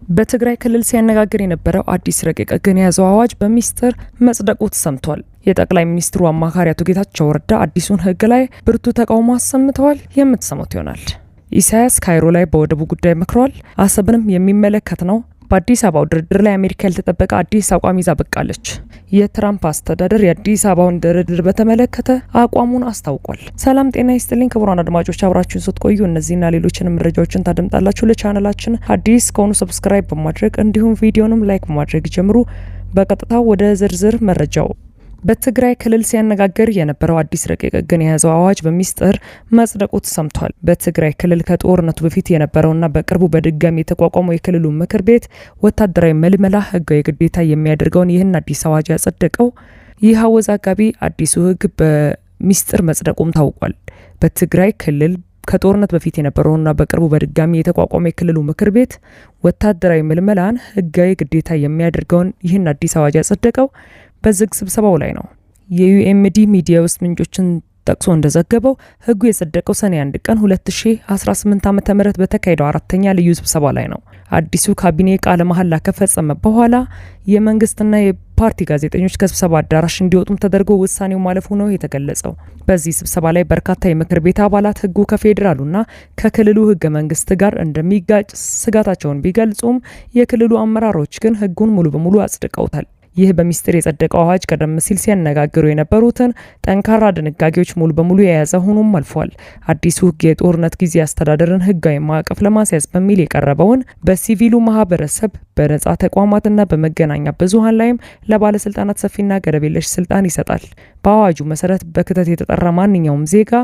በትግራይ ክልል ሲያነጋግር የነበረው አዲስ ረቂቅ ሕግን የያዘው አዋጅ በሚስጥር መጽደቁ ተሰምቷል። የጠቅላይ ሚኒስትሩ አማካሪ አቶ ጌታቸው ረዳ አዲሱን ሕግ ላይ ብርቱ ተቃውሞ አሰምተዋል። የምትሰሙት ይሆናል። ኢሳያስ ካይሮ ላይ በወደቡ ጉዳይ መክረዋል። አሰብንም የሚመለከት ነው። በአዲስ አበባው ድርድር ላይ አሜሪካ ያልተጠበቀ አዲስ አቋም ይዛ በቃለች። የትራምፕ አስተዳደር የአዲስ አበባውን ድርድር በተመለከተ አቋሙን አስታውቋል። ሰላም ጤና ይስጥልኝ ክቡራን አድማጮች፣ አብራችሁን ስትቆዩ እነዚህና ሌሎችንም መረጃዎችን ታደምጣላችሁ። ለቻናላችን አዲስ ከሆኑ ሰብስክራይብ በማድረግ እንዲሁም ቪዲዮንም ላይክ በማድረግ ጀምሩ። በቀጥታ ወደ ዝርዝር መረጃው። በትግራይ ክልል ሲያነጋግር የነበረው አዲስ ረቂቅ ሕግን የያዘው አዋጅ በሚስጥር መጽደቁ ተሰምቷል። በትግራይ ክልል ከጦርነቱ በፊት የነበረውና በቅርቡ በድጋሚ የተቋቋመው የክልሉ ምክር ቤት ወታደራዊ መልመላ ሕጋዊ ግዴታ የሚያደርገውን ይህን አዲስ አዋጅ ያጸደቀው ይህ አወዛጋቢ አዲሱ ሕግ በሚስጥር መጽደቁም ታውቋል። በትግራይ ክልል ከጦርነት በፊት የነበረውና በቅርቡ በድጋሚ የተቋቋመው የክልሉ ምክር ቤት ወታደራዊ መልመላን ሕጋዊ ግዴታ የሚያደርገውን ይህን አዲስ አዋጅ ያጸደቀው በዝግ ስብሰባው ላይ ነው። የዩኤምዲ ሚዲያ ውስጥ ምንጮችን ጠቅሶ እንደዘገበው ሕጉ የጸደቀው ሰኔ 1 ቀን 2018 ዓ.ም በተካሄደው አራተኛ ልዩ ስብሰባ ላይ ነው። አዲሱ ካቢኔ ቃለ መሐላ ከፈጸመ በኋላ የመንግስትና የፓርቲ ጋዜጠኞች ከስብሰባ አዳራሽ እንዲወጡም ተደርጎ ውሳኔው ማለፉ ነው የተገለጸው። በዚህ ስብሰባ ላይ በርካታ የምክር ቤት አባላት ሕጉ ከፌዴራሉና ከክልሉ ሕገ መንግስት ጋር እንደሚጋጭ ስጋታቸውን ቢገልጹም የክልሉ አመራሮች ግን ሕጉን ሙሉ በሙሉ አጽድቀውታል። ይህ በሚስጥር የጸደቀው አዋጅ ቀደም ሲል ሲያነጋግሩ የነበሩትን ጠንካራ ድንጋጌዎች ሙሉ በሙሉ የያዘ ሆኖም አልፏል። አዲሱ ሕግ የጦርነት ጊዜ አስተዳደርን ሕጋዊ ማዕቀፍ ለማስያዝ በሚል የቀረበውን በሲቪሉ ማህበረሰብ በነጻ ተቋማትና በመገናኛ ብዙሃን ላይም ለባለስልጣናት ሰፊና ገደብ የለሽ ስልጣን ይሰጣል። በአዋጁ መሰረት በክተት የተጠራ ማንኛውም ዜጋ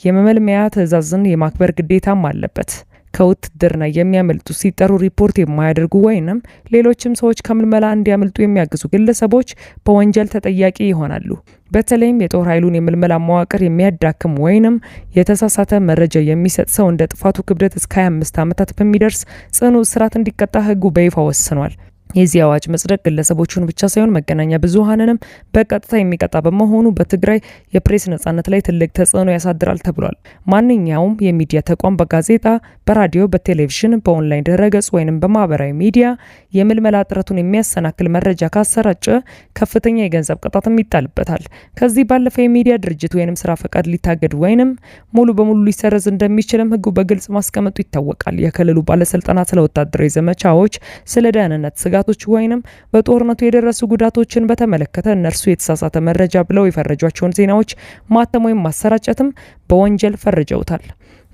የመመልመያ ትዕዛዝን የማክበር ግዴታም አለበት። ከውትድርና የሚያመልጡ ሲጠሩ ሪፖርት የማያደርጉ ወይንም ሌሎችም ሰዎች ከምልመላ እንዲያመልጡ የሚያግዙ ግለሰቦች በወንጀል ተጠያቂ ይሆናሉ። በተለይም የጦር ኃይሉን የምልመላ መዋቅር የሚያዳክም ወይንም የተሳሳተ መረጃ የሚሰጥ ሰው እንደ ጥፋቱ ክብደት እስከ 25 ዓመታት በሚደርስ ጽኑ እስራት እንዲቀጣ ሕጉ በይፋ ወስኗል። የዚህ አዋጅ መጽደቅ ግለሰቦቹን ብቻ ሳይሆን መገናኛ ብዙሃንንም በቀጥታ የሚቀጣ በመሆኑ በትግራይ የፕሬስ ነጻነት ላይ ትልቅ ተጽዕኖ ያሳድራል ተብሏል። ማንኛውም የሚዲያ ተቋም በጋዜጣ፣ በራዲዮ፣ በቴሌቪዥን፣ በኦንላይን ድረገጽ ወይንም በማህበራዊ ሚዲያ የምልመላ ጥረቱን የሚያሰናክል መረጃ ካሰራጨ ከፍተኛ የገንዘብ ቅጣትም ይጣልበታል። ከዚህ ባለፈ የሚዲያ ድርጅት ወይንም ስራ ፈቃድ ሊታገድ ወይንም ሙሉ በሙሉ ሊሰረዝ እንደሚችልም ሕጉ በግልጽ ማስቀመጡ ይታወቃል። የክልሉ ባለስልጣናት ስለ ወታደራዊ ዘመቻዎች፣ ስለ ደህንነት ስጋቶች ወይንም በጦርነቱ የደረሱ ጉዳቶችን በተመለከተ እነርሱ የተሳሳተ መረጃ ብለው የፈረጇቸውን ዜናዎች ማተም ወይም ማሰራጨትም በወንጀል ፈርጀውታል።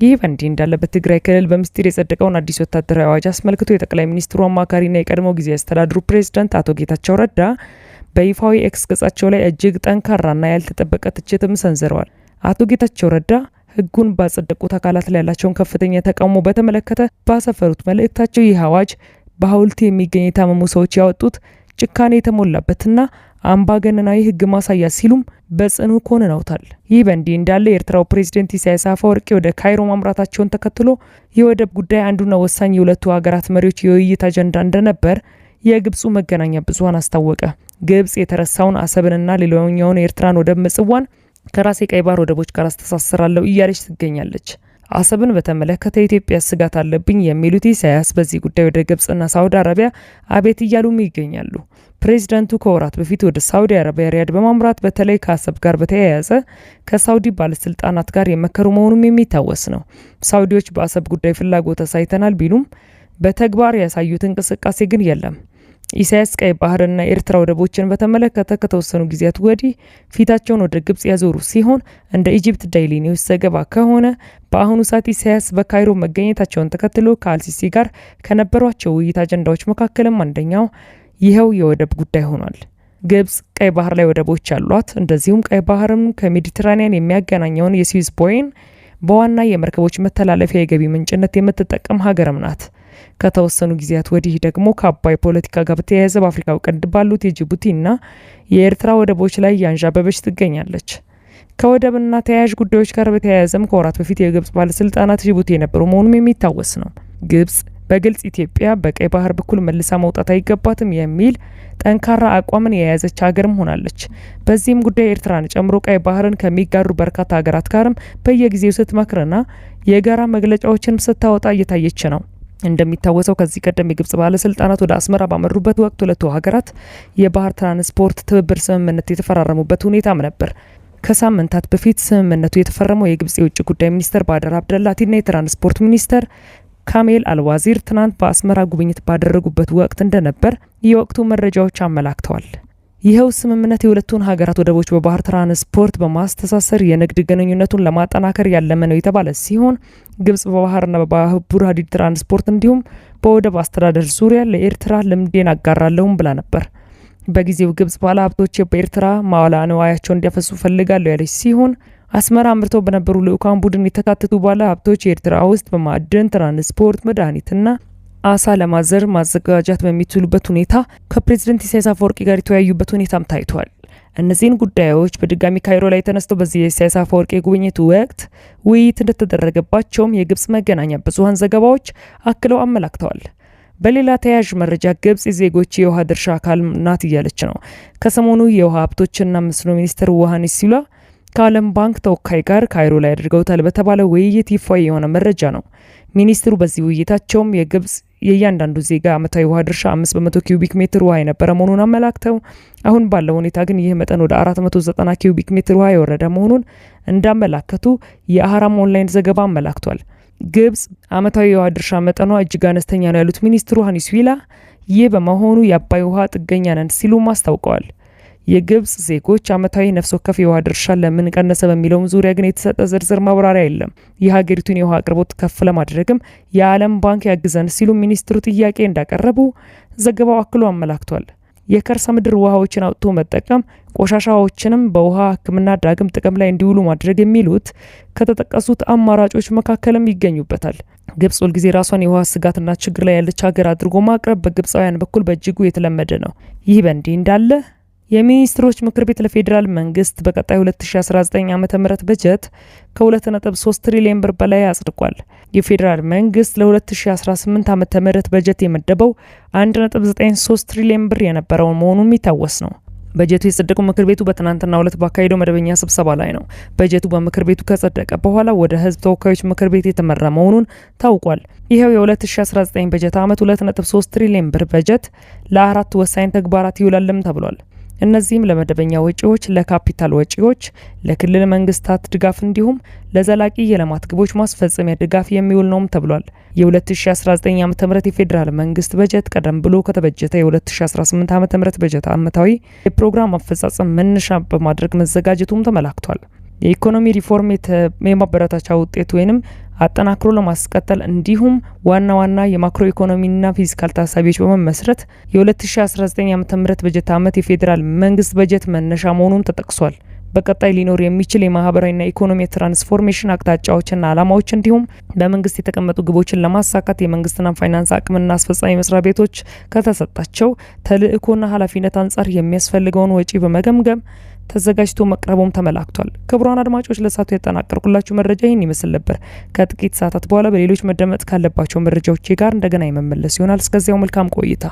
ይህ በእንዲህ እንዳለ በትግራይ ክልል በሚስጥር የጸደቀውን አዲስ ወታደራዊ አዋጅ አስመልክቶ የጠቅላይ ሚኒስትሩ አማካሪና የቀድሞ ጊዜያዊ አስተዳደሩ ፕሬዝዳንት አቶ ጌታቸው ረዳ በይፋዊ ኤክስ ገጻቸው ላይ እጅግ ጠንካራና ያልተጠበቀ ትችትም ሰንዝረዋል። አቶ ጌታቸው ረዳ ሕጉን ባጸደቁት አካላት ላይ ያላቸውን ከፍተኛ ተቃውሞ በተመለከተ ባሰፈሩት መልእክታቸው ይህ አዋጅ በሐውልት የሚገኝ የታመሙ ሰዎች ያወጡት ጭካኔ የተሞላበትና አምባገነናዊ ሕግ ማሳያ ሲሉም በጽኑ ኮንነውታል። ይህ በእንዲህ እንዳለ የኤርትራው ፕሬዝዳንት ኢሳያስ አፈወርቂ ወደ ካይሮ ማምራታቸውን ተከትሎ የወደብ ጉዳይ አንዱና ወሳኝ የሁለቱ ሀገራት መሪዎች የውይይት አጀንዳ እንደነበር የግብፁ መገናኛ ብዙሃን አስታወቀ። ግብጽ የተረሳውን አሰብንና ሌላኛውን የኤርትራን ወደብ ምጽዋን ከራስ የቀይ ባህር ወደቦች ጋር አስተሳስራለሁ እያለች ትገኛለች። አሰብን በተመለከተ የኢትዮጵያ ስጋት አለብኝ የሚሉት ኢሳያስ በዚህ ጉዳይ ወደ ግብጽና ሳውዲ አረቢያ አቤት እያሉም ይገኛሉ። ፕሬዝዳንቱ ከወራት በፊት ወደ ሳውዲ አረቢያ ሪያድ በማምራት በተለይ ከአሰብ ጋር በተያያዘ ከሳውዲ ባለስልጣናት ጋር የመከሩ መሆኑም የሚታወስ ነው። ሳውዲዎች በአሰብ ጉዳይ ፍላጎት አሳይተናል ቢሉም በተግባር ያሳዩት እንቅስቃሴ ግን የለም። ኢሳያስ ቀይ ባህርና ኤርትራ ወደቦችን በተመለከተ ከተወሰኑ ጊዜያት ወዲህ ፊታቸውን ወደ ግብጽ ያዞሩ ሲሆን እንደ ኢጂፕት ዳይሊ ኒውስ ዘገባ ከሆነ በአሁኑ ሰዓት ኢሳያስ በካይሮ መገኘታቸውን ተከትሎ ከአልሲሲ ጋር ከነበሯቸው ውይይት አጀንዳዎች መካከልም አንደኛው ይኸው የወደብ ጉዳይ ሆኗል። ግብጽ ቀይ ባህር ላይ ወደቦች አሏት። እንደዚሁም ቀይ ባህርም ከሜዲትራኒያን የሚያገናኘውን የስዊዝ ቦይን በዋና የመርከቦች መተላለፊያ የገቢ ምንጭነት የምትጠቀም ሀገርም ናት። ከተወሰኑ ጊዜያት ወዲህ ደግሞ ከአባይ ፖለቲካ ጋር በተያያዘ በአፍሪካው ቀንድ ባሉት የጅቡቲና የኤርትራ ወደቦች ላይ ያንዣበበች ትገኛለች። ከወደብና ተያያዥ ጉዳዮች ጋር በተያያዘም ከወራት በፊት የግብጽ ባለስልጣናት ጅቡቲ የነበሩ መሆኑም የሚታወስ ነው። ግብጽ በግልጽ ኢትዮጵያ በቀይ ባህር በኩል መልሳ መውጣት አይገባትም የሚል ጠንካራ አቋምን የያዘች ሀገርም ሆናለች። በዚህም ጉዳይ ኤርትራን ጨምሮ ቀይ ባህርን ከሚጋሩ በርካታ ሀገራት ጋርም በየጊዜው ስትመክርና የጋራ መግለጫዎችን ስታወጣ እየታየች ነው። እንደሚታወሰው ከዚህ ቀደም የግብጽ ባለስልጣናት ወደ አስመራ ባመሩበት ወቅት ሁለቱ ሀገራት የባህር ትራንስፖርት ትብብር ስምምነት የተፈራረሙበት ሁኔታም ነበር። ከሳምንታት በፊት ስምምነቱ የተፈረመው የግብጽ የውጭ ጉዳይ ሚኒስተር ባደር አብደላቲና የትራንስፖርት ሚኒስተር ካሜል አልዋዚር ትናንት በአስመራ ጉብኝት ባደረጉበት ወቅት እንደነበር የወቅቱ መረጃዎች አመላክተዋል። ይኸው ስምምነት የሁለቱን ሀገራት ወደቦች በባህር ትራንስፖርት በማስተሳሰር የንግድ ግንኙነቱን ለማጠናከር ያለመ ነው የተባለ ሲሆን ግብጽ በባህርና በባቡር ሀዲድ ትራንስፖርት እንዲሁም በወደብ አስተዳደር ዙሪያ ለኤርትራ ልምዴን አጋራለሁም ብላ ነበር። በጊዜው ግብጽ ባለ ሀብቶች በኤርትራ መዋዕለ ንዋያቸውን እንዲያፈሱ ፈልጋለሁ ያለች ሲሆን አስመራ አምርተው በነበሩ ልዑካን ቡድን የተካተቱ ባለ ሀብቶች ኤርትራ ውስጥ በማዕድን፣ ትራንስፖርት፣ መድኃኒትና አሳ ለማዘር ማዘጋጃት በሚችሉበት ሁኔታ ከፕሬዝዳንት ኢሳያስ አፈወርቂ ጋር የተወያዩበት ሁኔታም ታይቷል። እነዚህን ጉዳዮች በድጋሚ ካይሮ ላይ ተነስተው በዚህ የኢሳያስ አፈወርቂ ጉብኝት ወቅት ውይይት እንደተደረገባቸውም የግብጽ መገናኛ ብዙኃን ዘገባዎች አክለው አመላክተዋል። በሌላ ተያያዥ መረጃ ግብጽ የዜጎች የውሃ ድርሻ አካል ናት እያለች ነው። ከሰሞኑ የውሃ ሀብቶችና መስኖ ሚኒስትር ዮሐንስ ሲላ ከዓለም ባንክ ተወካይ ጋር ካይሮ ላይ አድርገውታል በተባለ ውይይት ይፋዊ የሆነ መረጃ ነው። ሚኒስትሩ በዚህ ውይይታቸውም የግብጽ የእያንዳንዱ ዜጋ ዓመታዊ ውሃ ድርሻ 500 ኪዩቢክ ሜትር ውሃ የነበረ መሆኑን አመላክተው አሁን ባለው ሁኔታ ግን ይህ መጠን ወደ 490 ኪዩቢክ ሜትር ውሃ የወረደ መሆኑን እንዳመላከቱ የአህራም ኦንላይን ዘገባ አመላክቷል። ግብጽ ዓመታዊ የውሃ ድርሻ መጠኗ እጅግ አነስተኛ ነው ያሉት ሚኒስትሩ ዮሐንስ ሲላ ይህ በመሆኑ የአባይ ውሃ ጥገኛ ነን ሲሉም አስታውቀዋል። የግብጽ ዜጎች ዓመታዊ ነፍስ ወከፍ የውሃ ድርሻ ለምን ቀነሰ በሚለውም ዙሪያ ግን የተሰጠ ዝርዝር ማብራሪያ የለም። የሀገሪቱን የውሃ አቅርቦት ከፍ ለማድረግም የዓለም ባንክ ያግዘን ሲሉ ሚኒስትሩ ጥያቄ እንዳቀረቡ ዘገባው አክሎ አመላክቷል። የከርሰ ምድር ውሃዎችን አውጥቶ መጠቀም፣ ቆሻሻዎችንም በውሃ ሕክምና ዳግም ጥቅም ላይ እንዲውሉ ማድረግ የሚሉት ከተጠቀሱት አማራጮች መካከልም ይገኙበታል። ግብጽ ሁልጊዜ ራሷን የውሃ ስጋትና ችግር ላይ ያለች ሀገር አድርጎ ማቅረብ በግብጻውያን በኩል በእጅጉ የተለመደ ነው። ይህ በእንዲህ እንዳለ የሚኒስትሮች ምክር ቤት ለፌዴራል መንግስት በቀጣይ 2019 ዓ.ም በጀት ከ2.3 ትሪሊዮን ብር በላይ አጽድቋል። የፌዴራል መንግስት ለ2018 ዓ.ም በጀት የመደበው 1.93 ትሪሊዮን ብር የነበረው መሆኑን የሚታወስ ነው። በጀቱ የጸደቀው ምክር ቤቱ በትናንትናው ዕለት ባካሄደው መደበኛ ስብሰባ ላይ ነው። በጀቱ በምክር ቤቱ ከጸደቀ በኋላ ወደ ህዝብ ተወካዮች ምክር ቤት የተመራ መሆኑን ታውቋል። ይኸው የ2019 በጀት ዓመት 2.3 ትሪሊዮን ብር በጀት ለአራት ወሳኝ ተግባራት ይውላልም ተብሏል። እነዚህም ለመደበኛ ወጪዎች፣ ለካፒታል ወጪዎች፣ ለክልል መንግስታት ድጋፍ እንዲሁም ለዘላቂ የልማት ግቦች ማስፈጸሚያ ድጋፍ የሚውል ነውም ተብሏል። የ2019 ዓ.ም የፌዴራል መንግስት በጀት ቀደም ብሎ ከተበጀተ የ2018 ዓ.ም በጀት ዓመታዊ የፕሮግራም አፈጻጸም መነሻ በማድረግ መዘጋጀቱም ተመላክቷል። የኢኮኖሚ ሪፎርም የማበረታቻ ውጤት ወይንም አጠናክሮ ለማስቀጠል እንዲሁም ዋና ዋና የማክሮ ኢኮኖሚና ፊስካል ታሳቢዎች በመመስረት የ2019 ዓ.ም በጀት ዓመት የፌዴራል መንግስት በጀት መነሻ መሆኑን ተጠቅሷል። በቀጣይ ሊኖር የሚችል የማህበራዊና ኢኮኖሚ ትራንስፎርሜሽን አቅጣጫዎችና ዓላማዎች እንዲሁም በመንግስት የተቀመጡ ግቦችን ለማሳካት የመንግስትና ፋይናንስ አቅምና አስፈጻሚ መስሪያ ቤቶች ከተሰጣቸው ተልእኮና ኃላፊነት አንጻር የሚያስፈልገውን ወጪ በመገምገም ተዘጋጅቶ መቅረቡም ተመላክቷል። ክቡራን አድማጮች ለሳቱ ያጠናቀርኩላችሁ መረጃ ይህን ይመስል ነበር። ከጥቂት ሰዓታት በኋላ በሌሎች መደመጥ ካለባቸው መረጃዎች ጋር እንደገና የመመለስ ይሆናል። እስከዚያው መልካም ቆይታ።